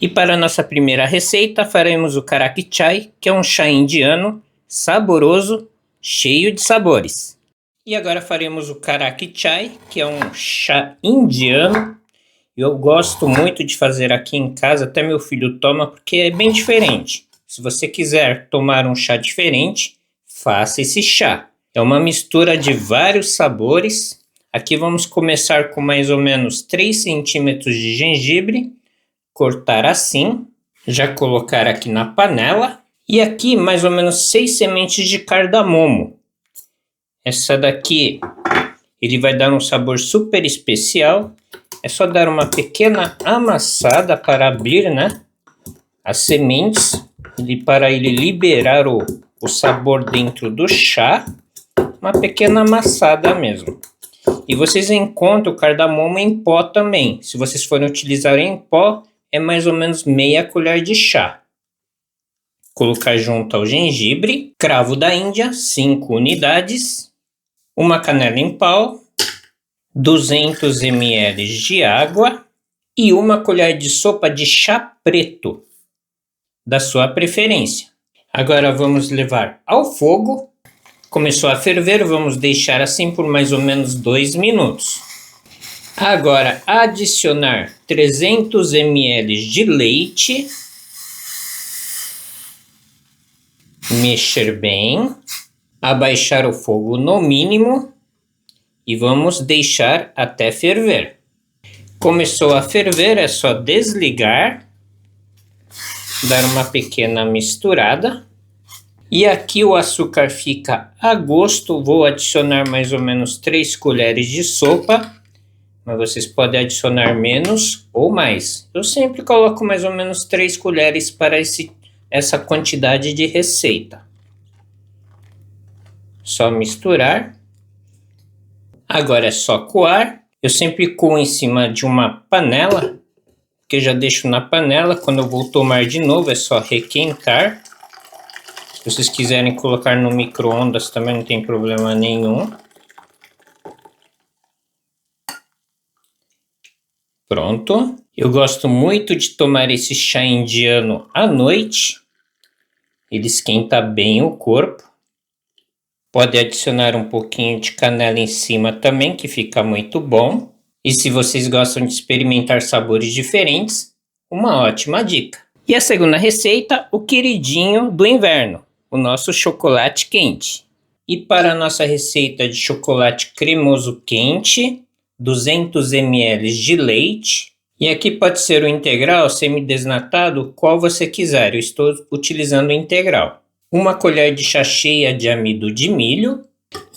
E para a nossa primeira receita, faremos o Karak Chai, que é um chá indiano saboroso, cheio de sabores. E agora faremos o Karak Chai, que é um chá indiano. Eu gosto muito de fazer aqui em casa, até meu filho toma, porque é bem diferente. Se você quiser tomar um chá diferente, faça esse chá. É uma mistura de vários sabores. Aqui vamos começar com mais ou menos 3 centímetros de gengibre. Cortar assim, já colocar aqui na panela. E aqui mais ou menos 6 sementes de cardamomo. Essa daqui, ele vai dar um sabor super especial. É só dar uma pequena amassada para abrir, as sementes, para ele liberar o sabor dentro do chá. Uma pequena amassada mesmo. E vocês encontram o cardamomo em pó também. Se vocês forem utilizar em pó, é mais ou menos meia colher de chá. Colocar junto ao gengibre, cravo da Índia, 5 unidades, uma canela em pau, 200 ml de água e uma colher de sopa de chá preto, da sua preferência. Agora vamos levar ao fogo. Começou a ferver, vamos deixar assim por mais ou menos 2 minutos. Agora adicionar 300 ml de leite. Mexer bem. Abaixar o fogo no mínimo. E vamos deixar até ferver. Começou a ferver, é só desligar. Dar uma pequena misturada. E aqui o açúcar fica a gosto. Vou adicionar mais ou menos 3 colheres de sopa. Mas vocês podem adicionar menos ou mais. Eu sempre coloco mais ou menos 3 colheres para essa quantidade de receita. Só misturar. Agora é só coar. Eu sempre coo em cima de uma panela, que eu já deixo na panela. Quando eu vou tomar de novo é só requentar. Se vocês quiserem colocar no micro-ondas também não tem problema nenhum. Pronto. Eu gosto muito de tomar esse chá indiano à noite. Ele esquenta bem o corpo. Pode adicionar um pouquinho de canela em cima também, que fica muito bom. E se vocês gostam de experimentar sabores diferentes, uma ótima dica. E a segunda receita, o queridinho do inverno, o nosso chocolate quente. E para a nossa receita de chocolate cremoso quente, 200 ml de leite. E aqui pode ser o integral, semidesnatado, qual você quiser. Eu estou utilizando o integral. Uma colher de chá cheia de amido de milho.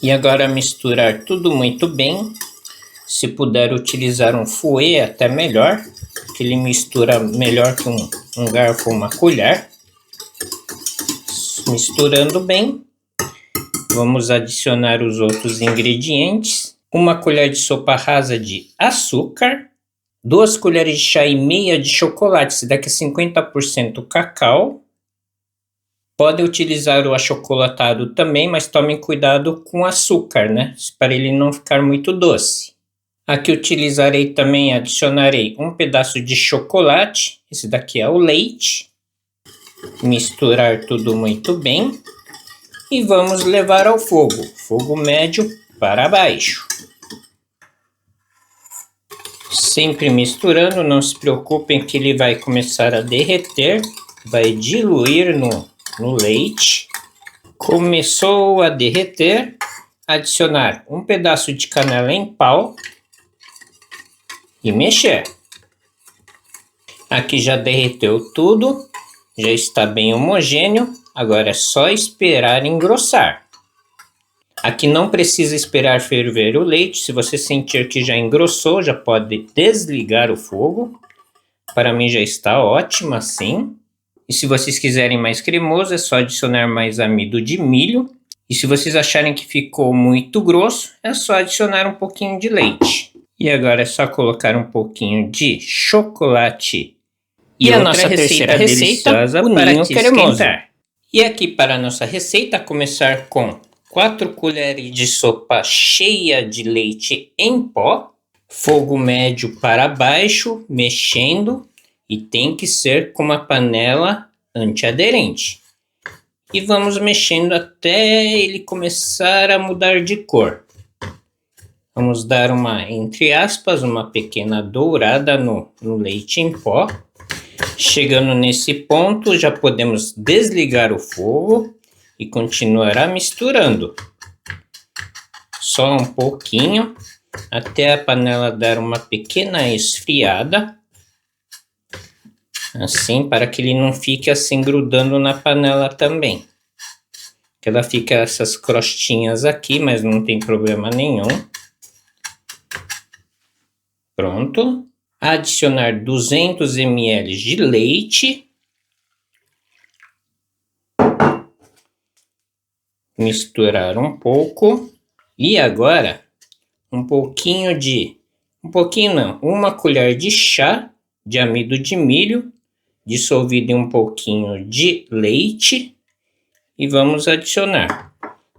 E agora misturar tudo muito bem. Se puder utilizar um fouet, até melhor, que ele mistura melhor que um garfo ou uma colher. Misturando bem. Vamos adicionar os outros ingredientes. Uma colher de sopa rasa de açúcar, 2 colheres de chá e meia de chocolate, esse daqui é 50% cacau. Pode utilizar o achocolatado também, mas tomem cuidado com o açúcar, para ele não ficar muito doce. Aqui utilizarei também, adicionarei um pedaço de chocolate, esse daqui é o leite. Misturar tudo muito bem e vamos levar ao fogo, fogo médio para baixo. Sempre misturando, não se preocupem que ele vai começar a derreter, vai diluir no leite. Começou a derreter, adicionar um pedaço de canela em pau e mexer. Aqui já derreteu tudo, já está bem homogêneo, agora é só esperar engrossar. Aqui não precisa esperar ferver o leite, se você sentir que já engrossou, já pode desligar o fogo. Para mim já está ótimo assim. E se vocês quiserem mais cremoso, é só adicionar mais amido de milho. E se vocês acharem que ficou muito grosso, é só adicionar um pouquinho de leite. E agora é só colocar um pouquinho de chocolate. E a nossa terceira receita, o ninho cremoso. E aqui para a nossa receita, começar com 4 colheres de sopa cheia de leite em pó, fogo médio para baixo, mexendo E tem que ser com uma panela antiaderente. E vamos mexendo até ele começar a mudar de cor. Vamos dar uma, entre aspas, uma pequena dourada no leite em pó. Chegando nesse ponto, já podemos desligar o fogo e continuar misturando. Só um pouquinho, até a panela dar uma pequena esfriada. Assim, para que ele não fique assim grudando na panela também. Que ela fica essas crostinhas aqui, mas não tem problema nenhum. Pronto. Adicionar 200 ml de leite. Misturar um pouco. E agora, uma colher de chá de amido de milho, dissolvido em um pouquinho de leite. E vamos adicionar.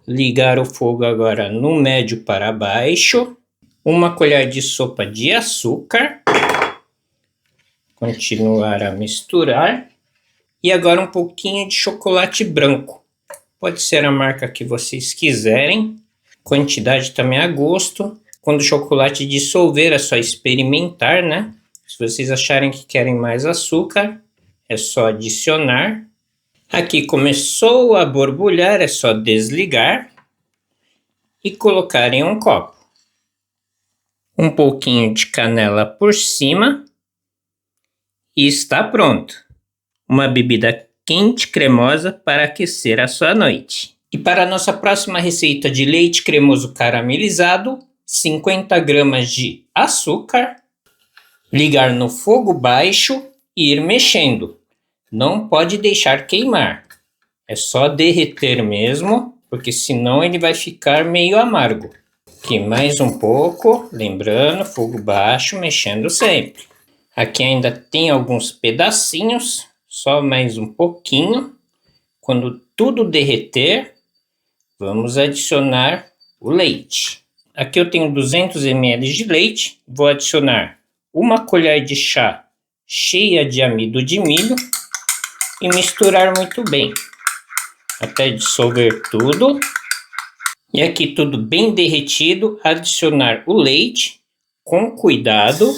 Ligar o fogo agora no médio para baixo. Uma colher de sopa de açúcar. Continuar a misturar. E agora um pouquinho de chocolate branco. Pode ser a marca que vocês quiserem. Quantidade também a gosto. Quando o chocolate dissolver é só experimentar, né? Se vocês acharem que querem mais açúcar, é só adicionar. Aqui começou a borbulhar, é só desligar e colocar em um copo. Um pouquinho de canela por cima e está pronto. Uma bebida quente, cremosa para aquecer a sua noite. E para a nossa próxima receita de leite cremoso caramelizado, 50 gramas de açúcar, ligar no fogo baixo e ir mexendo. Não pode deixar queimar, é só derreter mesmo, porque senão ele vai ficar meio amargo. Aqui mais um pouco, lembrando, fogo baixo, mexendo sempre. Aqui ainda tem alguns pedacinhos, só mais um pouquinho. Quando tudo derreter, vamos adicionar o leite. Aqui eu tenho 200 ml de leite, vou adicionar uma colher de chá cheia de amido de milho e misturar muito bem, até dissolver tudo. E aqui tudo bem derretido, adicionar o leite com cuidado,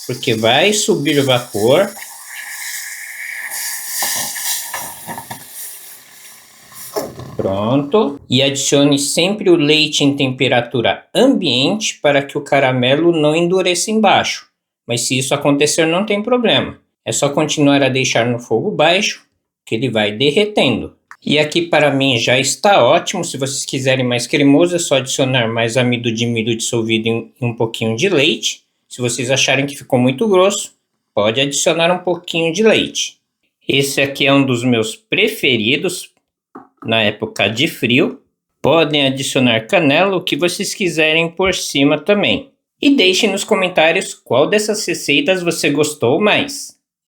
porque vai subir o vapor. Pronto. E adicione sempre o leite em temperatura ambiente para que o caramelo não endureça embaixo. Mas se isso acontecer, não tem problema. É só continuar a deixar no fogo baixo, que ele vai derretendo. E aqui para mim já está ótimo. Se vocês quiserem mais cremoso, é só adicionar mais amido de milho dissolvido em um pouquinho de leite. Se vocês acharem que ficou muito grosso, pode adicionar um pouquinho de leite. Esse aqui é um dos meus preferidos na época de frio. Podem adicionar canela, o que vocês quiserem por cima também. E deixem nos comentários qual dessas receitas você gostou mais.